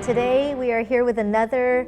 Today we are here with another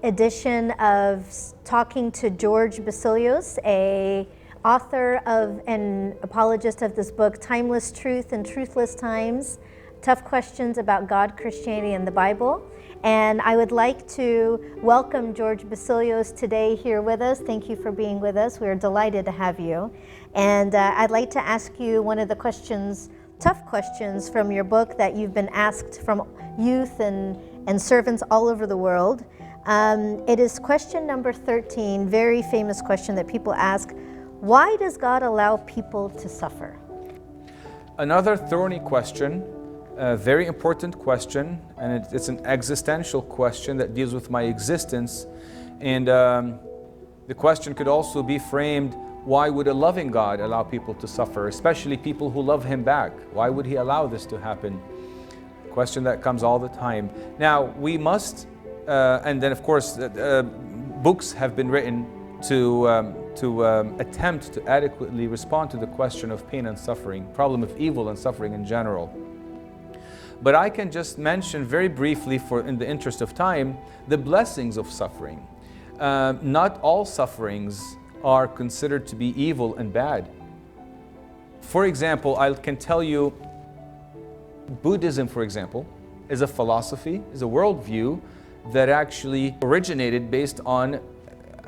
edition of Talking to George Bassilios, a author of and apologist of this book, Timeless Truth and Truthless Times, Tough Questions About God, Christianity, and the Bible. And I would like to welcome George Bassilios today here with us. Thank you for being with us. We're delighted to have you. And I'd like to ask you one of the questions, tough questions from your book that you've been asked from youth and servants all over the world. It is question number 13, very famous question that people ask. Why does God allow people to suffer? Another thorny question, a very important question, and it's an existential question that deals with my existence. And the question could also be framed, why would a loving God allow people to suffer, especially people who love Him back? Why would He allow this to happen? A question that comes all the time. Now, we must, and then of course, books have been written to attempt to adequately respond to the question of pain and suffering, problem of evil and suffering in general. But I can just mention very briefly, in the interest of time, the blessings of suffering. Not all sufferings are considered to be evil and bad. For example, I can tell you, Buddhism, for example, is a philosophy, is a worldview that actually originated based on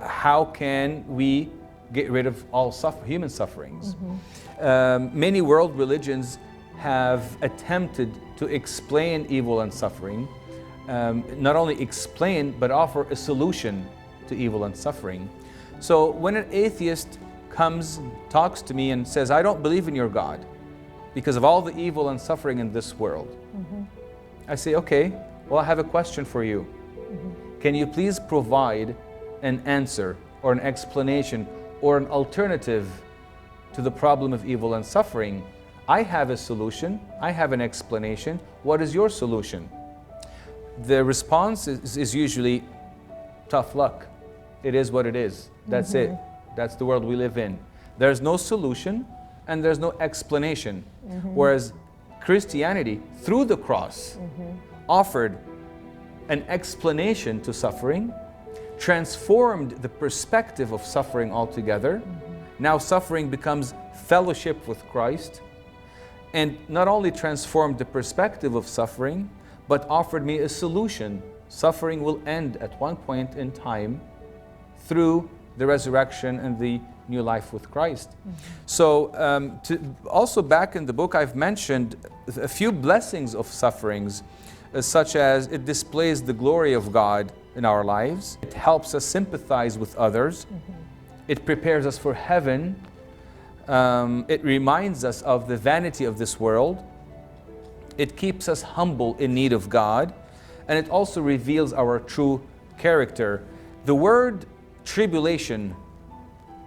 how can we get rid of all human sufferings. Many world religions have attempted to explain evil and suffering, not only explain, but offer a solution to evil and suffering. So when an atheist comes, talks to me and says, I don't believe in your God because of all the evil and suffering in this world, I say, okay, well, I have a question for you. Can you please provide an answer or an explanation or an alternative to the problem of evil and suffering? I have a solution, I have an explanation. What is your solution? The response is usually tough luck. It is what it is. That's it. That's the world we live in. There's no solution and there's no explanation. Whereas Christianity, through the cross, offered an explanation to suffering, transformed the perspective of suffering altogether. Now suffering becomes fellowship with Christ, and not only transformed the perspective of suffering, but offered me a solution. Suffering will end at one point in time through the resurrection and the new life with Christ. So also back in the book, I've mentioned a few blessings of sufferings, such as it displays the glory of God in our lives. It helps us sympathize with others. It prepares us for heaven. It reminds us of the vanity of this world. It keeps us humble in need of God. And it also reveals our true character. The word tribulation,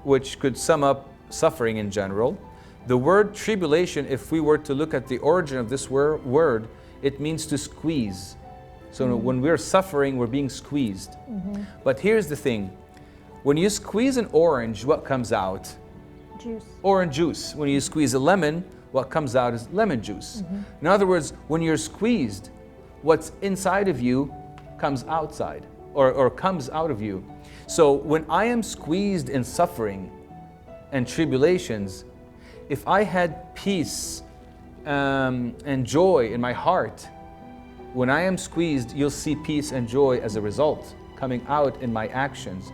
which could sum up suffering in general, the word tribulation, if we were to look at the origin of this word, it means to squeeze. So when we're suffering, we're being squeezed. But here's the thing. When you squeeze an orange, what comes out? Juice. Orange juice. When you squeeze a lemon, what comes out is lemon juice. In other words, when you're squeezed, what's inside of you comes outside or comes out of you. So when I am squeezed in suffering and tribulations, if I had peace and joy in my heart, when I am squeezed, you'll see peace and joy as a result coming out in my actions.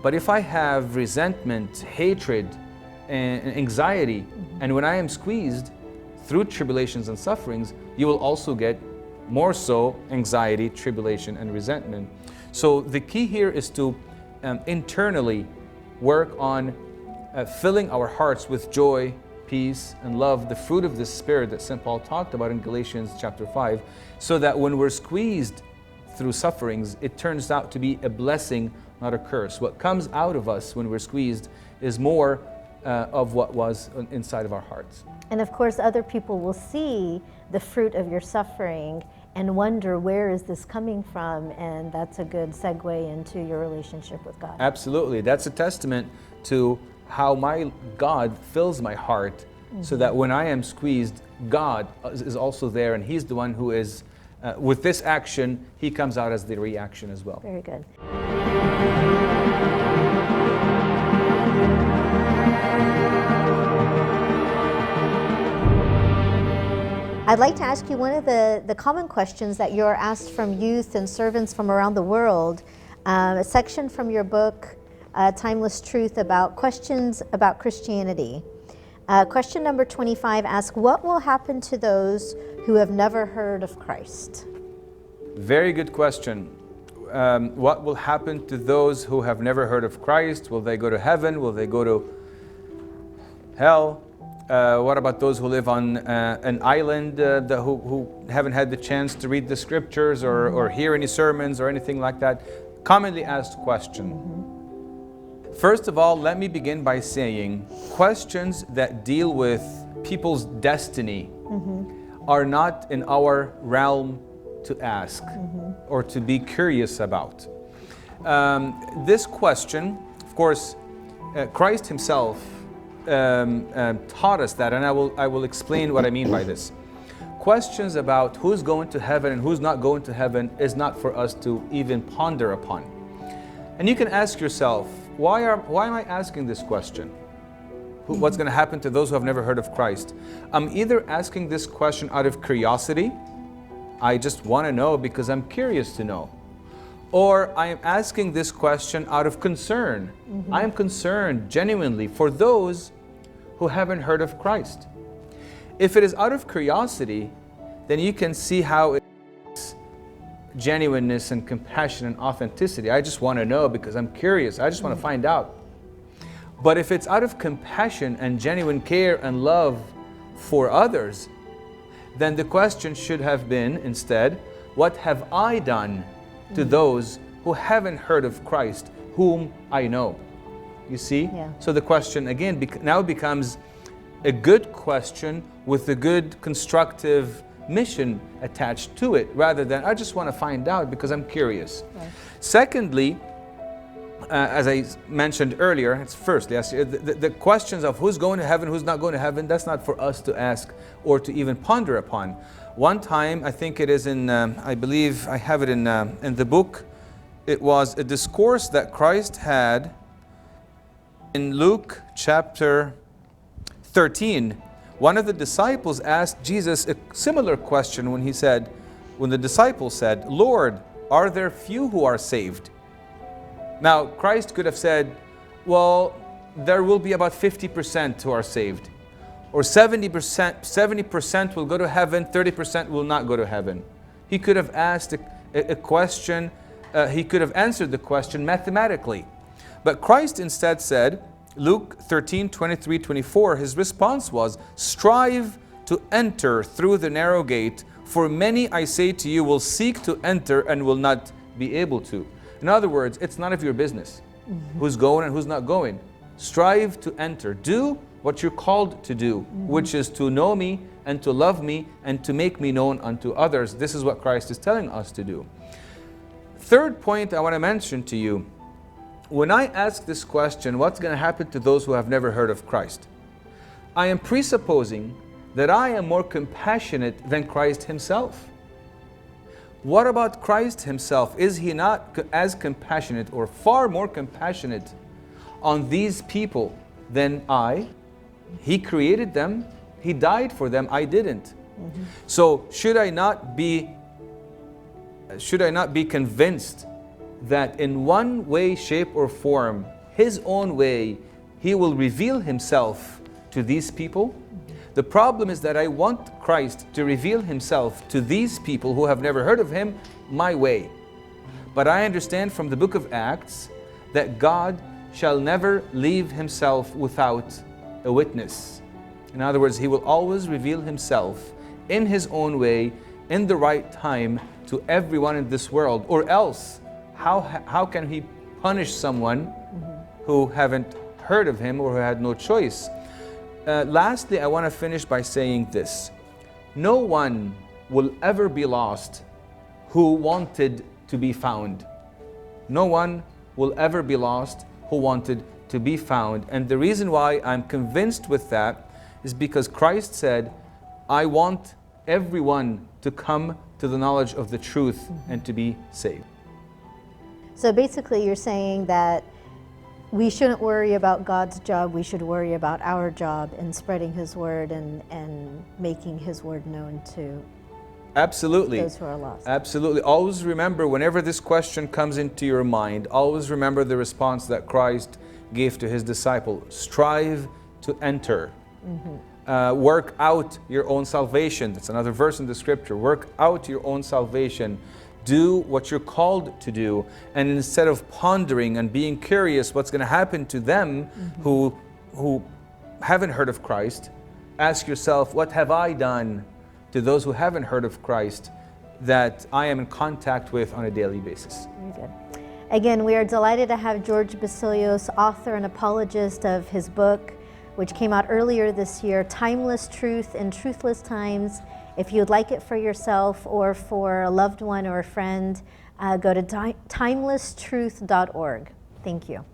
But if I have resentment, hatred, and anxiety, and when I am squeezed through tribulations and sufferings, you will also get more so anxiety, tribulation, and resentment. So the key here is to internally work on filling our hearts with joy, peace, and love, the fruit of the Spirit that St. Paul talked about in Galatians chapter 5, so that when we're squeezed through sufferings, it turns out to be a blessing, not a curse. What comes out of us when we're squeezed is more of what was inside of our hearts. And of course, other people will see the fruit of your suffering and wonder, where is this coming from? And that's a good segue into your relationship with God. Absolutely. That's a testament to how my God fills my heart, so that when I am squeezed, God is also there, and He's the one who is with this action, he comes out as the reaction as well. Very good. I'd like to ask you one of the common questions that you're asked from youth and servants from around the world, a section from your book, Timeless Truth, about questions about Christianity. Question number 25 asks, what will happen to those who have never heard of Christ? Very good question. What will happen to those who have never heard of Christ? Will they go to heaven? Will they go to hell? What about those who live on an island who haven't had the chance to read the scriptures or hear any sermons or anything like that? Commonly asked question. First of all, let me begin by saying questions that deal with people's destiny are not in our realm to ask or to be curious about. This question, of course, Christ himself taught us that, and I will explain what I mean by this. Questions about who's going to heaven and who's not going to heaven is not for us to even ponder upon. And you can ask yourself, why am I asking this question? What's going to happen to those who have never heard of Christ? I'm either asking this question out of curiosity, I just want to know because I'm curious to know. Or I am asking this question out of concern. I am concerned genuinely for those who haven't heard of Christ. If it is out of curiosity, then you can see how it's genuineness and compassion and authenticity. I just want to know because I'm curious. I just want to find out. But if it's out of compassion and genuine care and love for others, then the question should have been instead, what have I done to those who haven't heard of Christ, whom I know? You see? Yeah. So the question again now becomes a good question with a good constructive mission attached to it, rather than I just want to find out because I'm curious. Right. Secondly, as I mentioned earlier, it's firstly, the questions of who's going to heaven, who's not going to heaven, that's not for us to ask or to even ponder upon. One time, I think it is in, I believe I have it in the book, it was a discourse that Christ had in Luke chapter 13. One of the disciples asked Jesus a similar question when the disciple said, Lord, are there few who are saved? Now, Christ could have said, well, there will be about 50% who are saved. Or 70% will go to heaven, 30% will not go to heaven. He could have asked a question, he could have answered the question mathematically. But Christ instead said, Luke 13, 23, 24, his response was, strive to enter through the narrow gate, for many, I say to you, will seek to enter and will not be able to. In other words, it's none of your business who's going and who's not going. Strive to enter. Do what you're called to do, which is to know me and to love me and to make me known unto others. This is what Christ is telling us to do. Third point I want to mention to you, when I ask this question, what's going to happen to those who have never heard of Christ? I am presupposing that I am more compassionate than Christ himself. What about Christ himself? Is he not as compassionate or far more compassionate on these people than I? He created them. He died for them. I didn't. So should I not be convinced that in one way, shape, or form, his own way, he will reveal himself to these people? The problem is that I want Christ to reveal himself to these people who have never heard of him my way. But I understand from the book of Acts that God shall never leave himself without a witness. In other words, he will always reveal himself in his own way, in the right time, to everyone in this world. Or else, how can he punish someone who haven't heard of him or who had no choice? Lastly, I want to finish by saying this. No one will ever be lost who wanted to be found. No one will ever be lost who wanted to be found. And the reason why I'm convinced with that is because Christ said, I want everyone to come to the knowledge of the truth and to be saved. So basically you're saying that we shouldn't worry about God's job, we should worry about our job in spreading His word and making His word known to Absolutely. those who are lost. Absolutely. Always remember, whenever this question comes into your mind, always remember the response that Christ gave to His disciple. Strive to enter. Work out your own salvation. That's another verse in the scripture. Work out your own salvation. Do what you're called to do. And instead of pondering and being curious what's going to happen to them who haven't heard of Christ, ask yourself, what have I done to those who haven't heard of Christ that I am in contact with on a daily basis? Very good. Again, we are delighted to have George Bassilios, author and apologist of his book, which came out earlier this year, Timeless Truth in Truthless Times. If you'd like it for yourself or for a loved one or a friend, go to timelesstruth.org. Thank you.